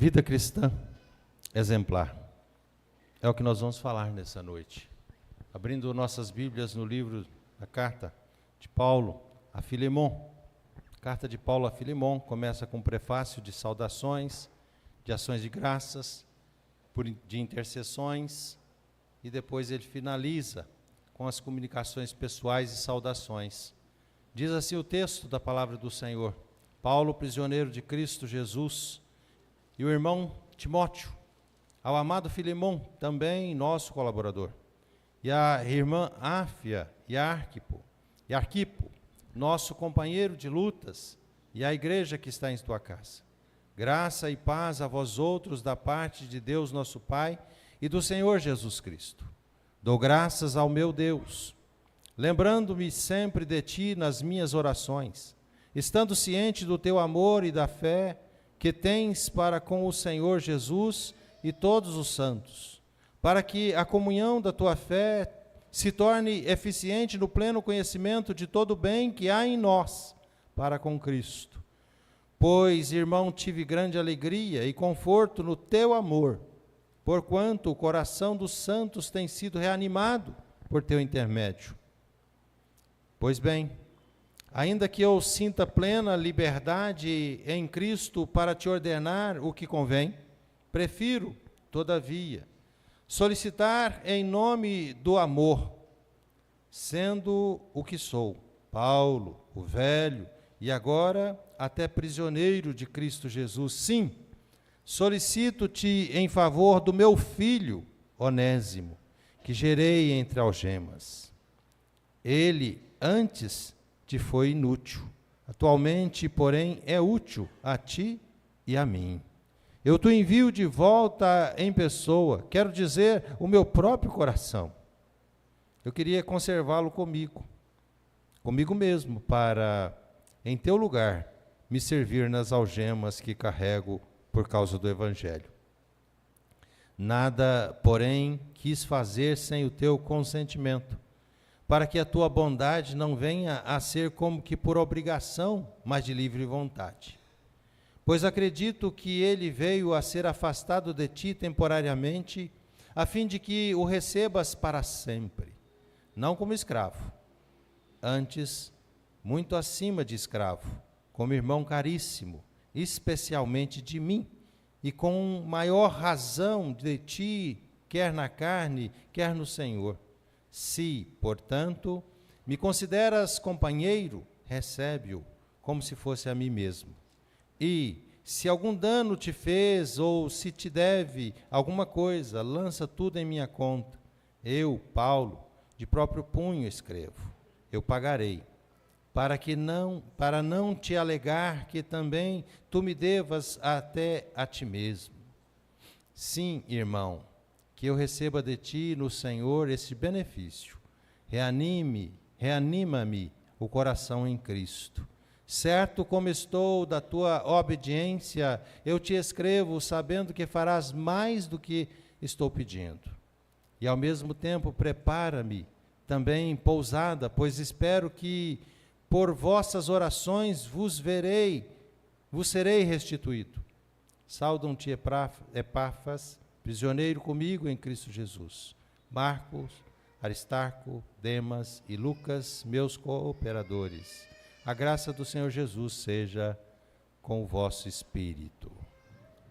Vida cristã exemplar. É o que nós vamos falar nessa noite. Abrindo nossas Bíblias no livro da carta de Paulo a Filemon. Carta de Paulo a Filemon começa com um prefácio de saudações, de ações de graças, de intercessões, e depois ele finaliza com as comunicações pessoais e saudações. Diz assim o texto da palavra do Senhor: Paulo, prisioneiro de Cristo Jesus, e o irmão Timóteo, ao amado Filemon, também nosso colaborador, e a irmã Áfia e Arquipo, nosso companheiro de lutas, e a igreja que está em tua casa. Graça e paz a vós outros da parte de Deus nosso Pai e do Senhor Jesus Cristo. Dou graças ao meu Deus, lembrando-me sempre de ti nas minhas orações, estando ciente do teu amor e da fé que tens para com o Senhor Jesus e todos os santos, para que a comunhão da tua fé se torne eficiente no pleno conhecimento de todo o bem que há em nós, para com Cristo. Pois, irmão, tive grande alegria e conforto no teu amor, porquanto o coração dos santos tem sido reanimado por teu intermédio. Pois bem, ainda que eu sinta plena liberdade em Cristo para te ordenar o que convém, prefiro, todavia, solicitar em nome do amor, sendo o que sou, Paulo, o velho, e agora até prisioneiro de Cristo Jesus. Sim, solicito-te em favor do meu filho, Onésimo, que gerei entre algemas. Ele antes te foi inútil, atualmente, porém, é útil a ti e a mim. Eu te envio de volta em pessoa, quero dizer, o meu próprio coração. Eu queria conservá-lo comigo mesmo, para, em teu lugar, me servir nas algemas que carrego por causa do Evangelho. Nada, porém, quis fazer sem o teu consentimento, para que a tua bondade não venha a ser como que por obrigação, mas de livre vontade. Pois acredito que ele veio a ser afastado de ti temporariamente, a fim de que o recebas para sempre, não como escravo, antes, muito acima de escravo, como irmão caríssimo, especialmente de mim, e com maior razão de ti, quer na carne, quer no Senhor. Se, portanto, me consideras companheiro, recebe-o como se fosse a mim mesmo. E, se algum dano te fez, ou se te deve alguma coisa, lança tudo em minha conta. Eu, Paulo, de próprio punho escrevo, eu pagarei, para não te alegar que também tu me devas até a ti mesmo. Sim, irmão, que eu receba de ti no Senhor esse benefício. Reanima-me o coração em Cristo. Certo como estou da tua obediência, eu te escrevo, sabendo que farás mais do que estou pedindo. E ao mesmo tempo prepara-me também pousada, pois espero que por vossas orações vos serei restituído. Saudam-te Epáfras, prisioneiro comigo em Cristo Jesus. Marcos, Aristarco, Demas e Lucas, meus cooperadores. A graça do Senhor Jesus seja com o vosso espírito.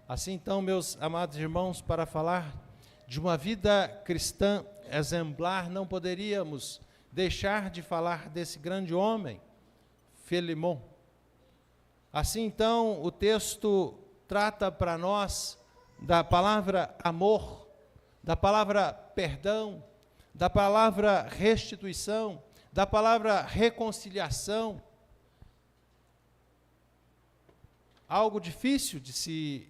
Assim então, meus amados irmãos, para falar de uma vida cristã exemplar, não poderíamos deixar de falar desse grande homem, Filemon. Assim então, o texto trata para nós da palavra amor, da palavra perdão, da palavra restituição, da palavra reconciliação. Algo difícil de se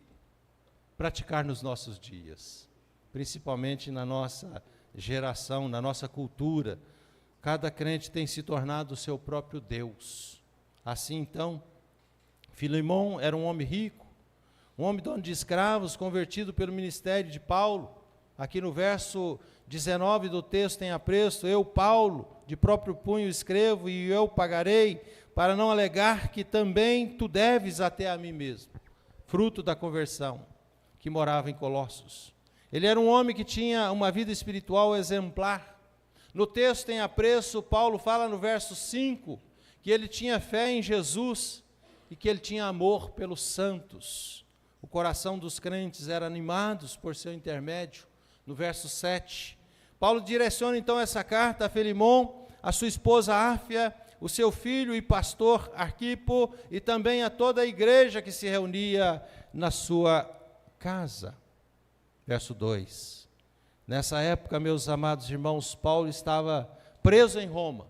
praticar nos nossos dias, principalmente na nossa geração, na nossa cultura. Cada crente tem se tornado o seu próprio Deus. Assim então, Filemon era um homem rico, um homem dono de escravos, convertido pelo ministério de Paulo. Aqui no verso 19 do texto tem apreço: eu, Paulo, de próprio punho escrevo, e eu pagarei, para não alegar que também tu deves até a mim mesmo. Fruto da conversão. que morava em Colossos. Ele era um homem que tinha uma vida espiritual exemplar. No texto em apreço, Paulo fala no verso 5, que ele tinha fé em Jesus e que ele tinha amor pelos santos. O coração dos crentes era animado por seu intermédio. No verso 7, Paulo direciona então essa carta a Filemon, a sua esposa Áfia, o seu filho e pastor Arquipo, e também a toda a igreja que se reunia na sua casa. Verso 2. Nessa época, meus amados irmãos, Paulo estava preso em Roma.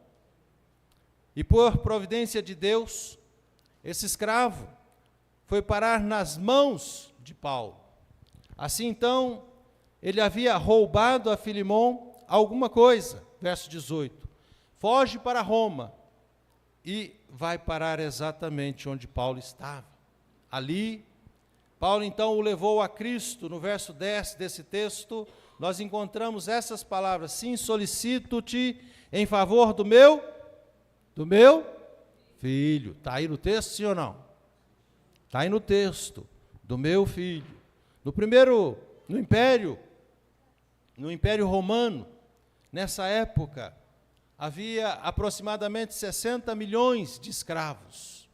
E por providência de Deus, esse escravo foi parar nas mãos de Paulo. Assim então, ele havia roubado a Filemon alguma coisa. Verso 18. Foge para Roma e vai parar exatamente onde Paulo estava. Ali, Paulo então o levou a Cristo. No verso 10 desse texto, nós encontramos essas palavras: sim, solicito-te em favor do meu filho. Está aí no texto, sim ou não? Está aí no texto, do meu filho. No Império Romano, nessa época, havia aproximadamente 60 milhões de escravos,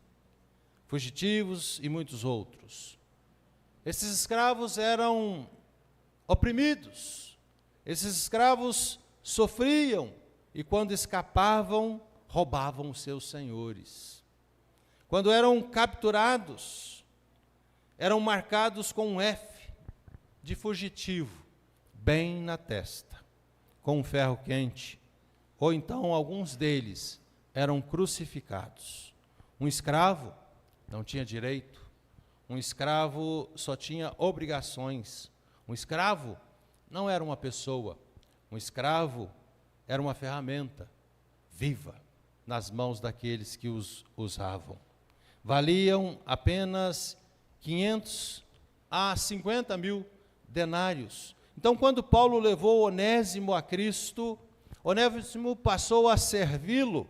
fugitivos e muitos outros. Esses escravos eram oprimidos, esses escravos sofriam e quando escapavam, roubavam os seus senhores. Quando eram capturados, eram marcados com um F de fugitivo, bem na testa, com um ferro quente, ou então alguns deles eram crucificados. Um escravo não tinha direito, um escravo só tinha obrigações. Um escravo não era uma pessoa, um escravo era uma ferramenta viva nas mãos daqueles que os usavam. Valiam apenas 500 a 50 mil denários. Então, quando Paulo levou Onésimo a Cristo, Onésimo passou a servi-lo.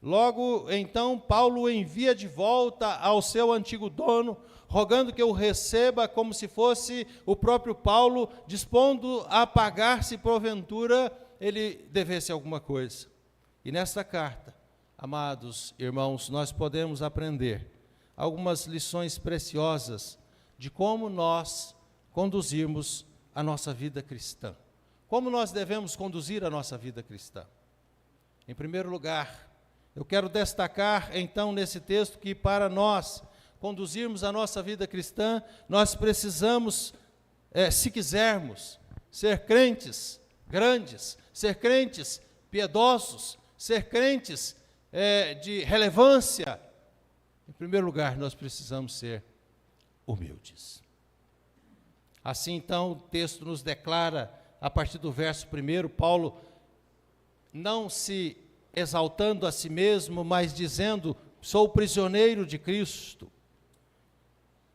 Logo, então, Paulo o envia de volta ao seu antigo dono, rogando que o receba como se fosse o próprio Paulo, dispondo a pagar se porventura ele devesse alguma coisa. E nesta carta, amados irmãos, nós podemos aprender algumas lições preciosas de como nós conduzirmos a nossa vida cristã. Como nós devemos conduzir a nossa vida cristã? Em primeiro lugar, eu quero destacar então nesse texto que para nós conduzirmos a nossa vida cristã, nós precisamos, se quisermos, ser crentes grandes, ser crentes piedosos, ser crentes de relevância. Em primeiro lugar, nós precisamos ser humildes. Assim, então, o texto nos declara, a partir do verso 1, Paulo, não se exaltando a si mesmo, mas dizendo, sou prisioneiro de Cristo.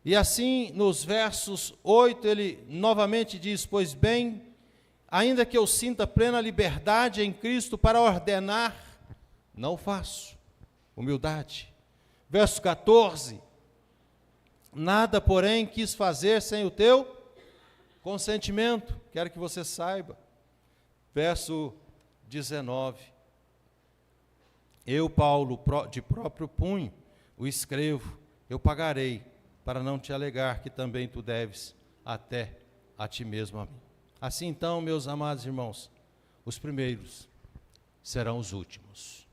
E assim, nos versos 8, ele novamente diz, pois bem, ainda que eu sinta plena liberdade em Cristo para ordenar, não faço. Humildade. Verso 14, nada, porém, quis fazer sem o teu consentimento, quero que você saiba. Verso 19, eu, Paulo, de próprio punho, o escrevo, eu pagarei, para não te alegar que também tu deves até a ti mesmo a mim. Assim então, meus amados irmãos, os primeiros serão os últimos.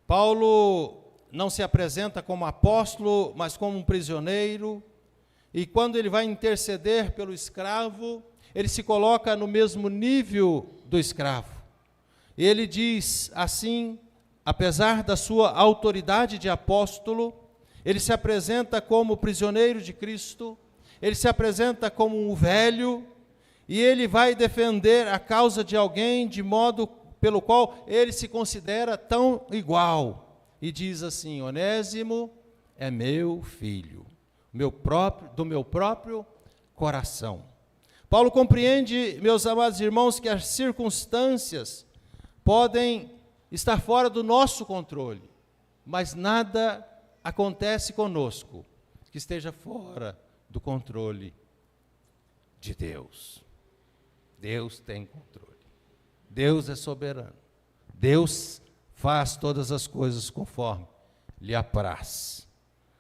Paulo não se apresenta como apóstolo, mas como um prisioneiro, e quando ele vai interceder pelo escravo, ele se coloca no mesmo nível do escravo. E ele diz assim, apesar da sua autoridade de apóstolo, ele se apresenta como prisioneiro de Cristo, ele se apresenta como um velho, e ele vai defender a causa de alguém de modo pelo qual ele se considera tão igual. E diz assim, Onésimo é meu filho, do meu próprio coração. Paulo compreende, meus amados irmãos, que as circunstâncias podem estar fora do nosso controle, mas nada acontece conosco que esteja fora do controle de Deus. Deus tem controle. Deus é soberano. Deus faz todas as coisas conforme lhe apraz.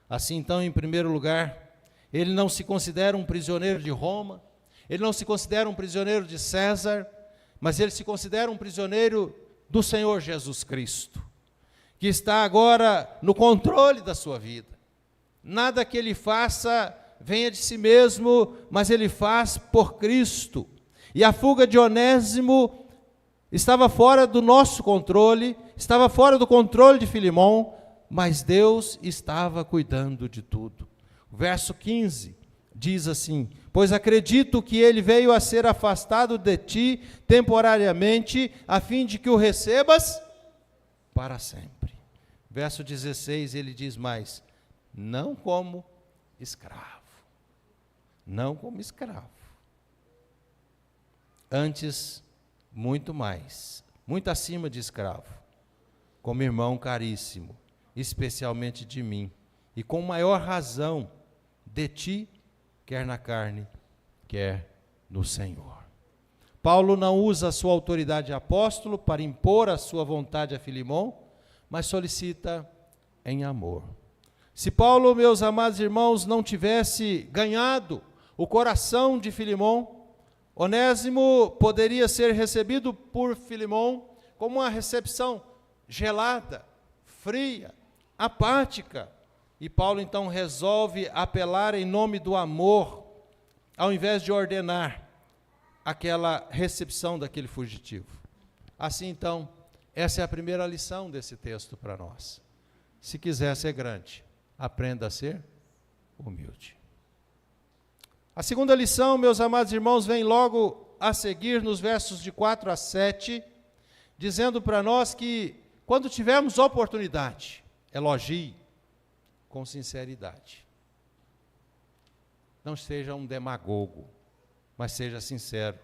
Assim, então, em primeiro lugar, ele não se considera um prisioneiro de Roma, ele não se considera um prisioneiro de César, mas ele se considera um prisioneiro do Senhor Jesus Cristo, que está agora no controle da sua vida. Nada que ele faça venha de si mesmo, mas ele faz por Cristo. E a fuga de Onésimo estava fora do nosso controle, estava fora do controle de Filemão, mas Deus estava cuidando de tudo. O verso 15 diz assim: pois acredito que ele veio a ser afastado de ti temporariamente, a fim de que o recebas para sempre. Verso 16, ele diz mais: não como escravo, não como escravo, antes muito mais, muito acima de escravo, como irmão caríssimo, especialmente de mim, e com maior razão de ti, quer na carne, quer no Senhor. Paulo não usa a sua autoridade de apóstolo para impor a sua vontade a Filemão, mas solicita em amor. Se Paulo, meus amados irmãos, não tivesse ganhado o coração de Filemão, Onésimo poderia ser recebido por Filemão como uma recepção gelada, fria, apática. E Paulo então resolve apelar em nome do amor, ao invés de ordenar aquela recepção daquele fugitivo. Assim então, essa é a primeira lição desse texto para nós. Se quiser ser grande, aprenda a ser humilde. A segunda lição, meus amados irmãos, vem logo a seguir nos versos de 4 a 7, dizendo para nós que quando tivermos oportunidade, elogie com sinceridade. Não seja um demagogo, mas seja sincero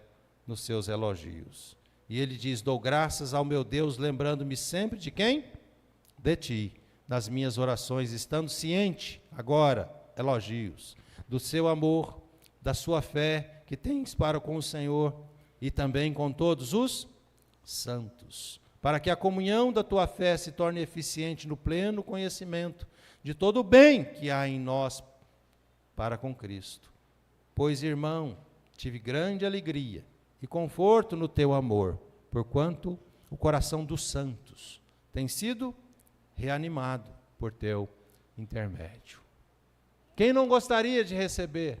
nos seus elogios. E ele diz: dou graças ao meu Deus, lembrando-me sempre de quem? De ti, nas minhas orações, estando ciente, agora, elogios, do seu amor, da sua fé que tens para com o Senhor e também com todos os santos, para que a comunhão da tua fé se torne eficiente no pleno conhecimento de todo o bem que há em nós para com Cristo. Pois, irmão, tive grande alegria e conforto no teu amor, porquanto o coração dos santos tem sido reanimado por teu intermédio. Quem não gostaria de receber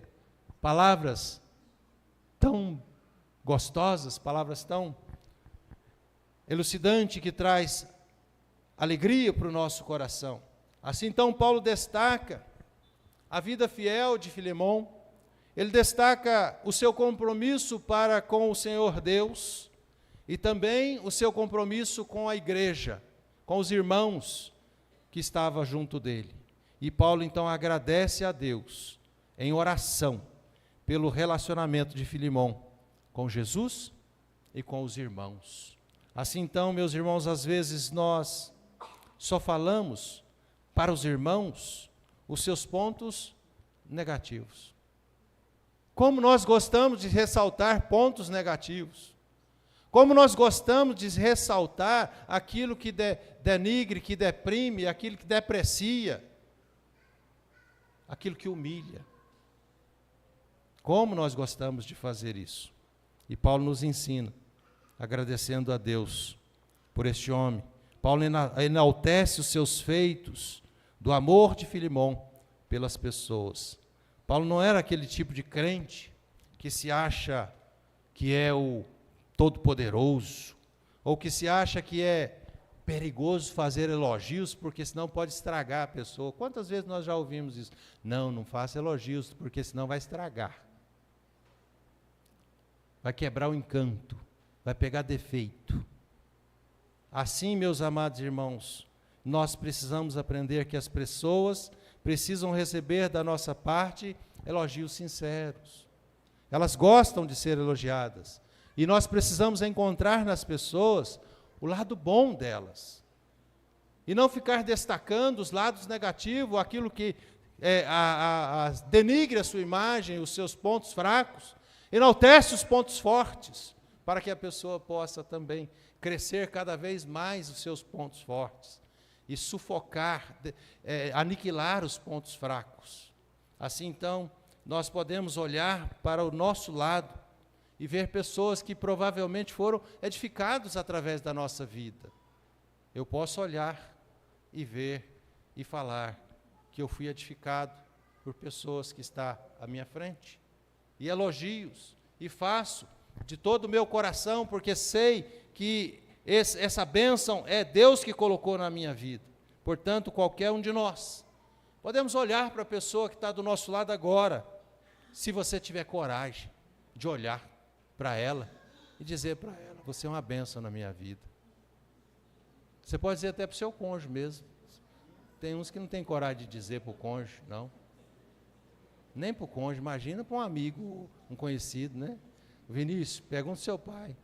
palavras tão gostosas, palavras tão elucidantes, que traz alegria para o nosso coração? Assim então Paulo destaca a vida fiel de Filemão, ele destaca o seu compromisso para com o Senhor Deus e também o seu compromisso com a igreja, com os irmãos que estavam junto dele. E Paulo então agradece a Deus em oração pelo relacionamento de Filemão com Jesus e com os irmãos. Assim então, meus irmãos, às vezes nós só falamos para os irmãos os seus pontos negativos. Como nós gostamos de ressaltar pontos negativos. Como nós gostamos de ressaltar aquilo que denigre, que deprime, aquilo que deprecia, aquilo que humilha. Como nós gostamos de fazer isso. E Paulo nos ensina, agradecendo a Deus por este homem. Paulo enaltece os seus feitos, do amor de Filemão pelas pessoas. Paulo não era aquele tipo de crente que se acha que é o todo-poderoso, ou que se acha que é perigoso fazer elogios, porque senão pode estragar a pessoa. Quantas vezes nós já ouvimos isso? Não faça elogios, porque senão vai estragar. Vai quebrar o encanto, vai pegar defeito. Assim, meus amados irmãos, nós precisamos aprender que as pessoas precisam receber da nossa parte elogios sinceros. Elas gostam de ser elogiadas. E nós precisamos encontrar nas pessoas o lado bom delas. E não ficar destacando os lados negativos, aquilo que denigre a sua imagem, os seus pontos fracos. Enaltece os pontos fortes, para que a pessoa possa também crescer cada vez mais os seus pontos fortes e sufocar, aniquilar os pontos fracos. Assim, então, nós podemos olhar para o nosso lado e ver pessoas que provavelmente foram edificados através da nossa vida. Eu posso olhar e ver e falar que eu fui edificado por pessoas que estão à minha frente. E elogios, e faço de todo o meu coração, porque sei que essa bênção é Deus que colocou na minha vida. Portanto, qualquer um de nós, podemos olhar para a pessoa que está do nosso lado agora, se você tiver coragem de olhar para ela e dizer para ela: você é uma bênção na minha vida. Você pode dizer até para o seu cônjuge mesmo. Tem uns que não tem coragem de dizer para o cônjuge, não. Nem para o cônjuge, imagina para um amigo, um conhecido, né? Vinícius, pergunta ao seu pai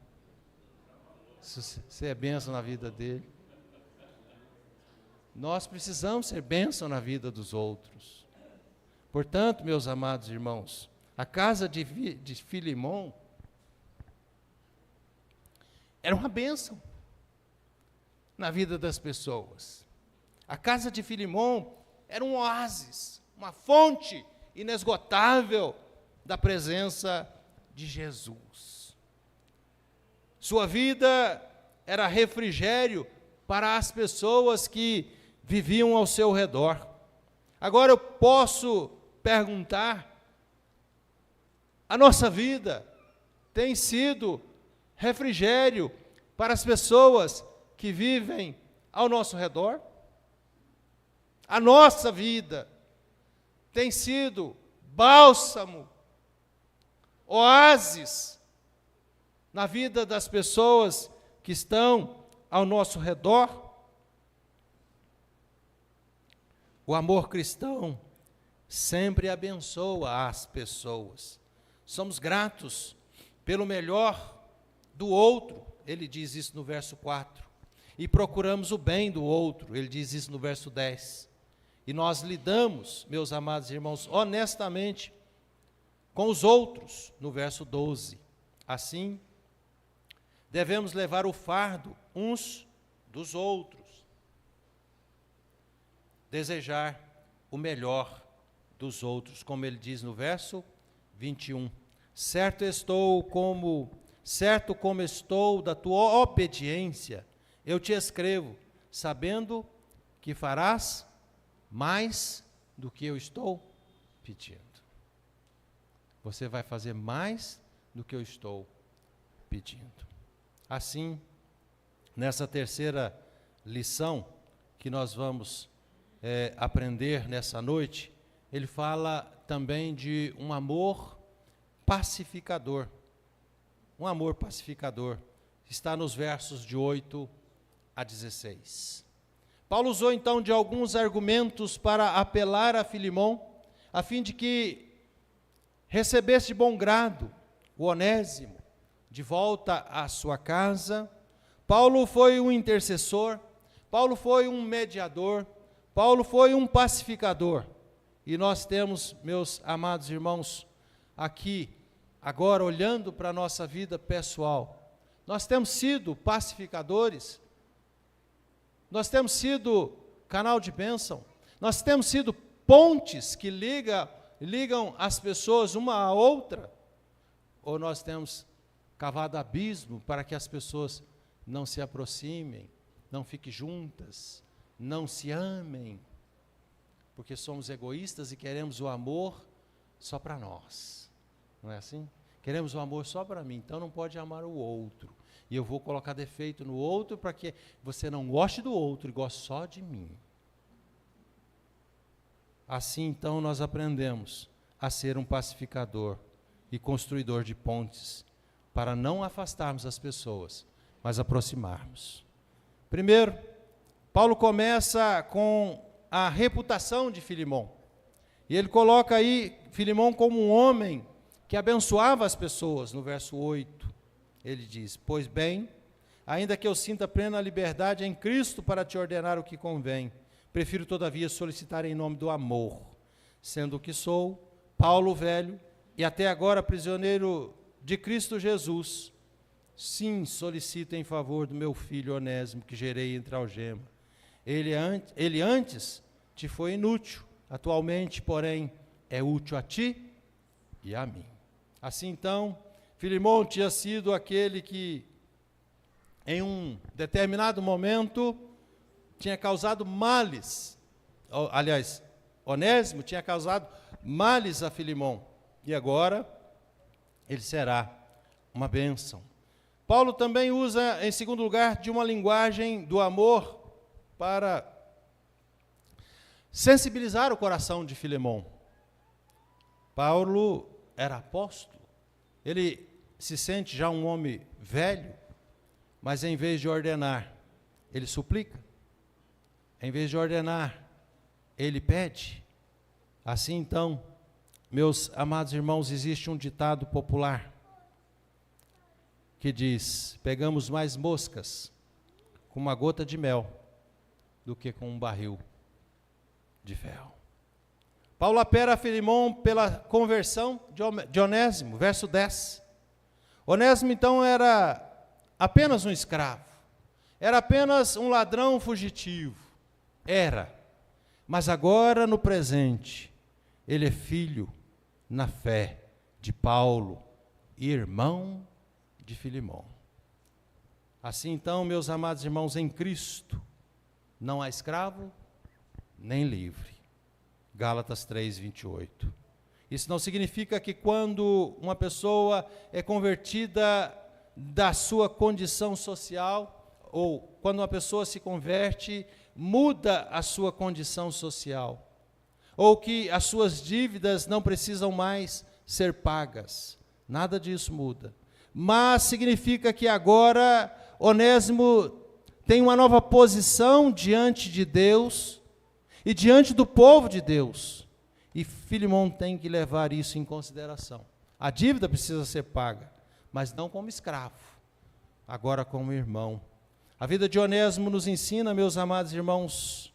se você é bênção na vida dele. Nós precisamos ser bênção na vida dos outros. Portanto, meus amados irmãos, a casa de Filemão era uma bênção na vida das pessoas. A casa de Filemão era um oásis, uma fonte inesgotável da presença de Jesus. Sua vida era refrigério para as pessoas que viviam ao seu redor. Agora eu posso perguntar: a nossa vida tem sido refrigério para as pessoas que vivem ao nosso redor? A nossa vida tem sido bálsamo, oásis na vida das pessoas que estão ao nosso redor? O amor cristão sempre abençoa as pessoas. Somos gratos pelo melhor do outro, ele diz isso no verso 4. E procuramos o bem do outro, ele diz isso no verso 10. E nós lidamos, meus amados irmãos, honestamente com os outros, no verso 12. Assim, devemos levar o fardo uns dos outros. Desejar o melhor dos outros, como ele diz no verso 21. Certo como estou da tua obediência, eu te escrevo, sabendo que farás mais do que eu estou pedindo. Você vai fazer mais do que eu estou pedindo. Assim, nessa terceira lição que nós vamos aprender nessa noite, ele fala também de um amor pacificador. Um amor pacificador. Está nos versos de 8 a 16. Paulo usou então de alguns argumentos para apelar a Filemão, a fim de que recebesse de bom grado o Onésimo de volta à sua casa. Paulo foi um intercessor, Paulo foi um mediador, Paulo foi um pacificador. E nós temos, meus amados irmãos, aqui, agora olhando para a nossa vida pessoal, nós temos sido pacificadores, nós temos sido canal de bênção, nós temos sido pontes que ligam as pessoas uma à outra, ou nós temos cavado abismo para que as pessoas não se aproximem, não fiquem juntas, não se amem, porque somos egoístas e queremos o amor só para nós, não é assim? Queremos o amor só para mim, então não pode amar o outro, e eu vou colocar defeito no outro para que você não goste do outro e goste só de mim. Assim, então, nós aprendemos a ser um pacificador e construidor de pontes, para não afastarmos as pessoas, mas aproximarmos. Primeiro, Paulo começa com a reputação de Filemão, e ele coloca aí Filemão como um homem que abençoava as pessoas. No verso 8, ele diz: pois bem, ainda que eu sinta plena liberdade em Cristo para te ordenar o que convém, prefiro todavia solicitar em nome do amor, sendo o que sou, Paulo velho, e até agora prisioneiro de Cristo Jesus, sim, solicito em favor do meu filho Onésimo, que gerei entre algema. Ele antes te foi inútil, atualmente, porém, é útil a ti e a mim. Assim, então, Filemão tinha sido aquele que, em um determinado momento, tinha causado males. Aliás, Onésimo tinha causado males a Filemão. E agora, ele será uma bênção. Paulo também usa, em segundo lugar, de uma linguagem do amor para sensibilizar o coração de Filemão. Paulo era apóstolo. Ele se sente já um homem velho, mas em vez de ordenar, ele suplica. Em vez de ordenar, ele pede. Assim então, meus amados irmãos, existe um ditado popular que diz: pegamos mais moscas com uma gota de mel do que com um barril de ferro. Paulo apela a Filemão pela conversão de Onésimo, verso 10. Onésimo então era apenas um escravo, era apenas um ladrão fugitivo, mas agora no presente, ele é filho na fé de Paulo e irmão de Filemão. Assim então, meus amados irmãos, em Cristo, não há escravo nem livre. Gálatas 3:28. Isso não significa que quando uma pessoa é convertida da sua condição social, ou quando uma pessoa se converte, muda a sua condição social, ou que as suas dívidas não precisam mais ser pagas. Nada disso muda. Mas significa que agora Onésimo tem uma nova posição diante de Deus e diante do povo de Deus. E Filemão tem que levar isso em consideração. A dívida precisa ser paga, mas não como escravo, agora como irmão. A vida de Onésimo nos ensina, meus amados irmãos,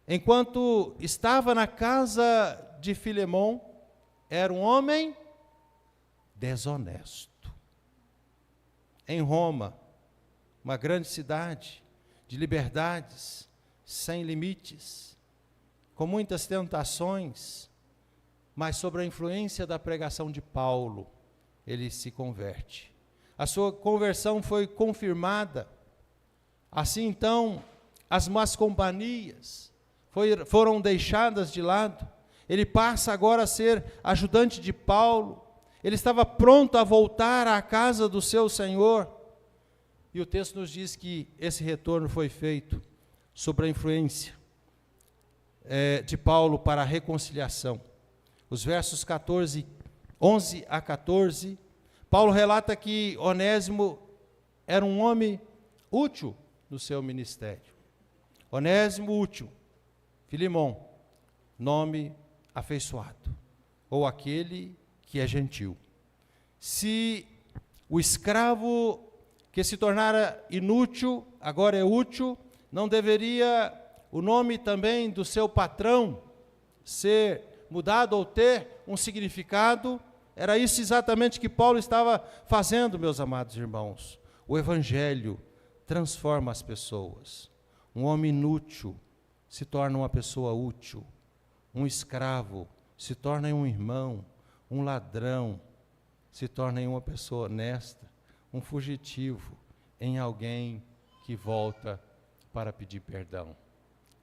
enquanto estava na casa de Filemão, era um homem desonesto. Em Roma, uma grande cidade de liberdades, sem limites, com muitas tentações, mas sob a influência da pregação de Paulo, ele se converte. A sua conversão foi confirmada. Assim então, as más companhias foram deixadas de lado. Ele passa agora a ser ajudante de Paulo. Ele estava pronto a voltar à casa do seu Senhor. E o texto nos diz que esse retorno foi feito sob a influência de Paulo para a reconciliação. Os versos 11 a 14, Paulo relata que Onésimo era um homem útil no seu ministério. Onésimo útil, Filemão, nome afeiçoado, ou aquele que é gentil. Se o escravo que se tornara inútil, agora é útil, não deveria o nome também do seu patrão ser mudado ou ter um significado? Era isso exatamente que Paulo estava fazendo, meus amados irmãos. O Evangelho transforma as pessoas. Um homem inútil se torna uma pessoa útil. Um escravo se torna um irmão. Um ladrão se torna em uma pessoa honesta. Um fugitivo em alguém que volta para pedir perdão.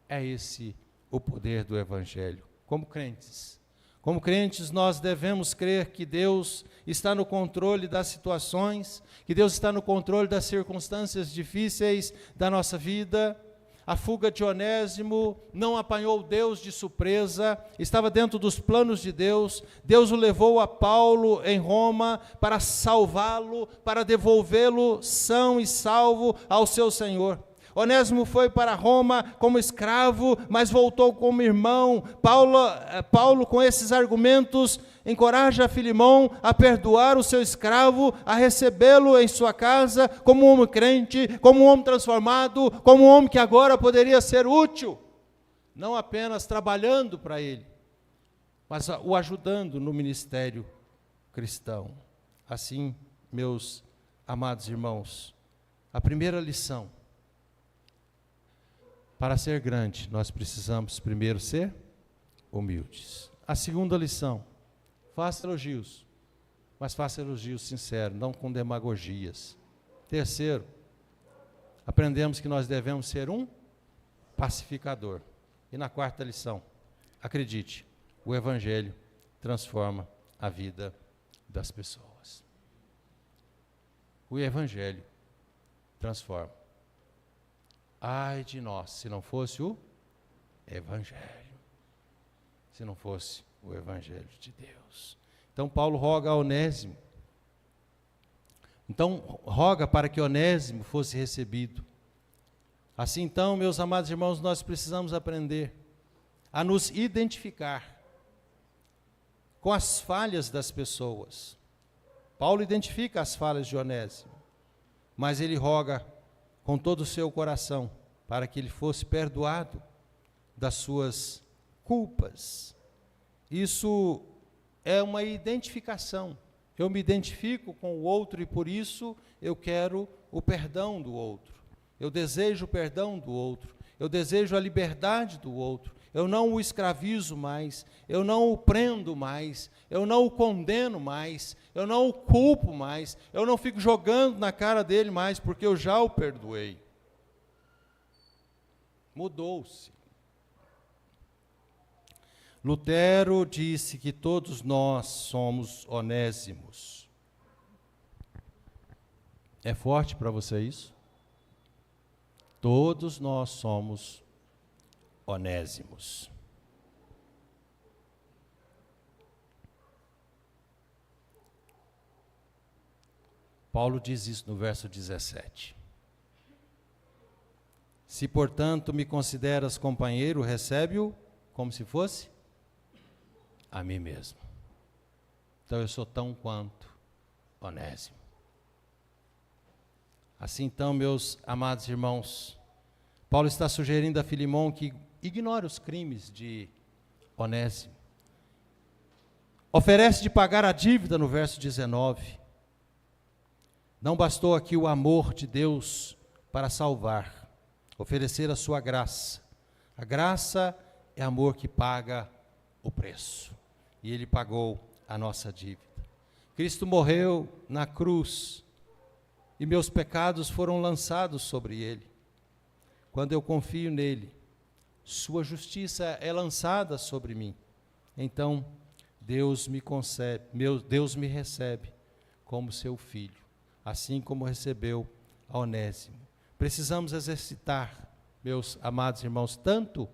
É esse o poder do Evangelho. Como crentes, nós devemos crer que Deus está no controle das situações, que Deus está no controle das circunstâncias difíceis da nossa vida. A fuga de Onésimo não apanhou Deus de surpresa, estava dentro dos planos de Deus. Deus o levou a Paulo em Roma para salvá-lo, para devolvê-lo são e salvo ao seu Senhor. Onésimo foi para Roma como escravo, mas voltou como irmão. Paulo, com esses argumentos, encoraja Filemão a perdoar o seu escravo, a recebê-lo em sua casa como um homem crente, como um homem transformado, como um homem que agora poderia ser útil, não apenas trabalhando para ele, mas o ajudando no ministério cristão. Assim, meus amados irmãos, a primeira lição: para ser grande, nós precisamos primeiro ser humildes. A segunda lição: faça elogios, mas faça elogios sinceros, não com demagogias. Terceiro, aprendemos que nós devemos ser um pacificador. E na quarta lição, acredite, o Evangelho transforma a vida das pessoas. O Evangelho transforma. Ai de nós, se não fosse o Evangelho. Se não fosse o Evangelho de Deus. Então Paulo roga a Onésimo. Então roga para que Onésimo fosse recebido. Assim então, meus amados irmãos, nós precisamos aprender a nos identificar com as falhas das pessoas. Paulo identifica as falhas de Onésimo, mas ele roga com todo o seu coração para que ele fosse perdoado das suas culpas. Isso é uma identificação. Eu me identifico com o outro e por isso eu quero o perdão do outro. Eu desejo o perdão do outro. Eu desejo a liberdade do outro. Eu não o escravizo mais, eu não o prendo mais, eu não o condeno mais, eu não o culpo mais, eu não fico jogando na cara dele mais, porque eu já o perdoei. Mudou-se. Lutero disse que todos nós somos onésimos. É forte para você isso? Todos nós somos onésimos. Paulo diz isso no verso 17. Se, portanto, me consideras companheiro, recebe-o como se fosse a mim mesmo. Então eu sou tão quanto Onésimo. Assim então, meus amados irmãos, Paulo está sugerindo a Filemão que ignore os crimes de Onésimo. Oferece de pagar a dívida no verso 19. Não bastou aqui o amor de Deus para salvar, oferecer a sua graça. A graça é amor que paga o preço. E ele pagou a nossa dívida. Cristo morreu na cruz e meus pecados foram lançados sobre ele. Quando eu confio nele, sua justiça é lançada sobre mim. Então, Deus me recebe como seu filho, assim como recebeu a Onésimo. Precisamos exercitar, meus amados irmãos, tanto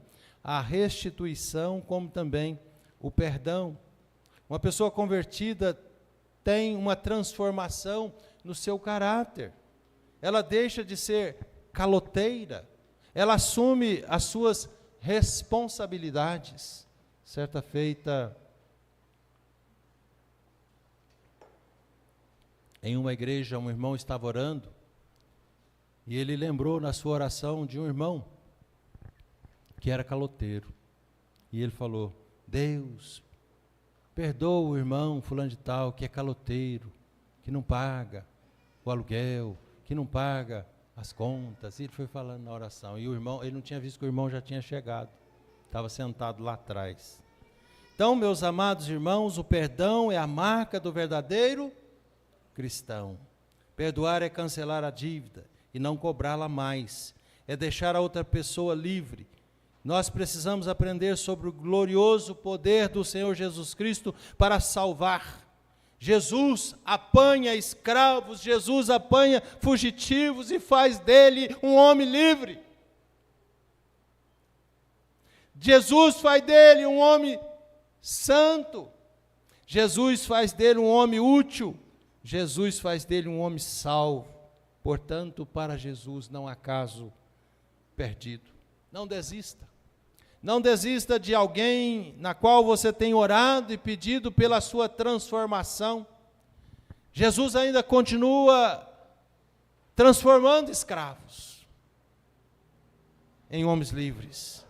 a restituição como também o perdão. Uma pessoa convertida tem uma transformação no seu caráter. Ela deixa de ser caloteira. Ela assume as suas responsabilidades. Certa feita, em uma igreja, um irmão estava orando e ele lembrou na sua oração de um irmão que era caloteiro. E ele falou: Deus, perdoa o irmão fulano de tal, que é caloteiro, que não paga o aluguel, que não paga as contas. E ele foi falando na oração. E o irmão, ele não tinha visto que o irmão já tinha chegado. Estava sentado lá atrás. Então, meus amados irmãos, o perdão é a marca do verdadeiro cristão. Perdoar é cancelar a dívida e não cobrá-la mais. É deixar a outra pessoa livre. Nós precisamos aprender sobre o glorioso poder do Senhor Jesus Cristo para salvar. Jesus apanha escravos, Jesus apanha fugitivos e faz dele um homem livre. Jesus faz dele um homem santo. Jesus faz dele um homem útil. Jesus faz dele um homem salvo. Portanto, para Jesus não há caso perdido. Não desista. Não desista de alguém na qual você tem orado e pedido pela sua transformação. Jesus ainda continua transformando escravos em homens livres.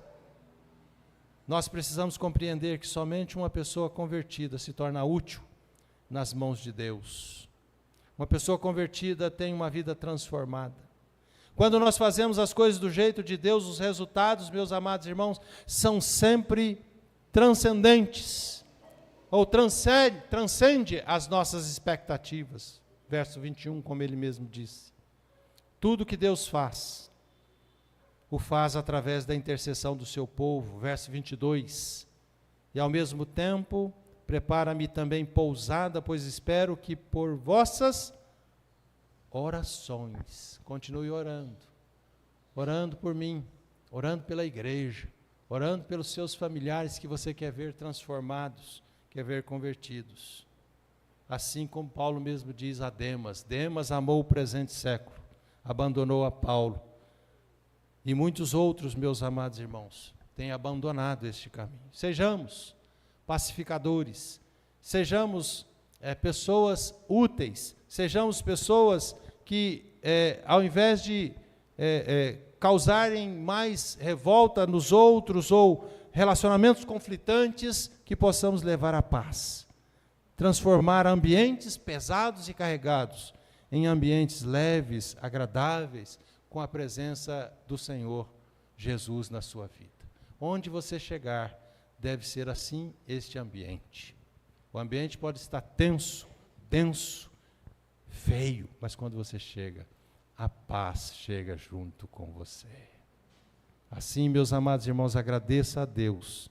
Nós precisamos compreender que somente uma pessoa convertida se torna útil nas mãos de Deus. Uma pessoa convertida tem uma vida transformada. Quando nós fazemos as coisas do jeito de Deus, os resultados, meus amados irmãos, são sempre transcendentes, ou transcende as nossas expectativas. Verso 21, como ele mesmo disse. Tudo que Deus faz, o faz através da intercessão do seu povo. Verso 22. E ao mesmo tempo, prepara-me também pousada, pois espero que por vossas orações, continue orando, orando por mim, orando pela igreja, orando pelos seus familiares que você quer ver transformados, quer ver convertidos. Assim como Paulo mesmo diz a Demas, Demas amou o presente século, abandonou a Paulo, e muitos outros, meus amados irmãos, têm abandonado este caminho. Sejamos pacificadores, sejamos pessoas úteis, sejamos pessoas que, ao invés de causarem mais revolta nos outros ou relacionamentos conflitantes, que possamos levar a paz, transformar ambientes pesados e carregados em ambientes leves, agradáveis, com a presença do Senhor Jesus na sua vida. Onde você chegar, deve ser assim este ambiente. O ambiente pode estar tenso, denso, feio, mas quando você chega, a paz chega junto com você. Assim, meus amados irmãos, agradeça a Deus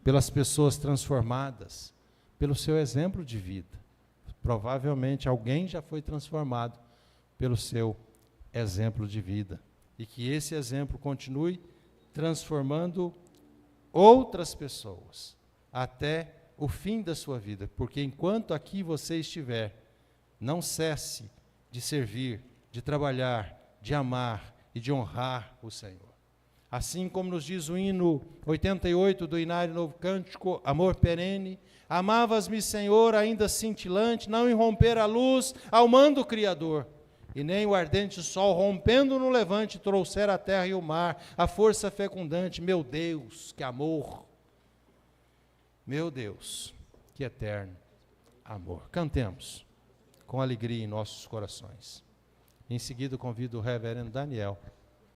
pelas pessoas transformadas, pelo seu exemplo de vida. Provavelmente alguém já foi transformado pelo seu exemplo de vida. E que esse exemplo continue transformando outras pessoas até o fim da sua vida. Porque enquanto aqui você estiver, não cesse de servir, de trabalhar, de amar e de honrar o Senhor. Assim como nos diz o hino 88 do Inário Novo Cântico, Amor Perene, amavas-me, Senhor, ainda cintilante, não irromper a luz ao mando Criador, e nem o ardente sol, rompendo no levante, trouxer a terra e o mar, a força fecundante. Meu Deus, que amor! Meu Deus, que eterno amor. Cantemos com alegria em nossos corações. Em seguida, convido o reverendo Daniel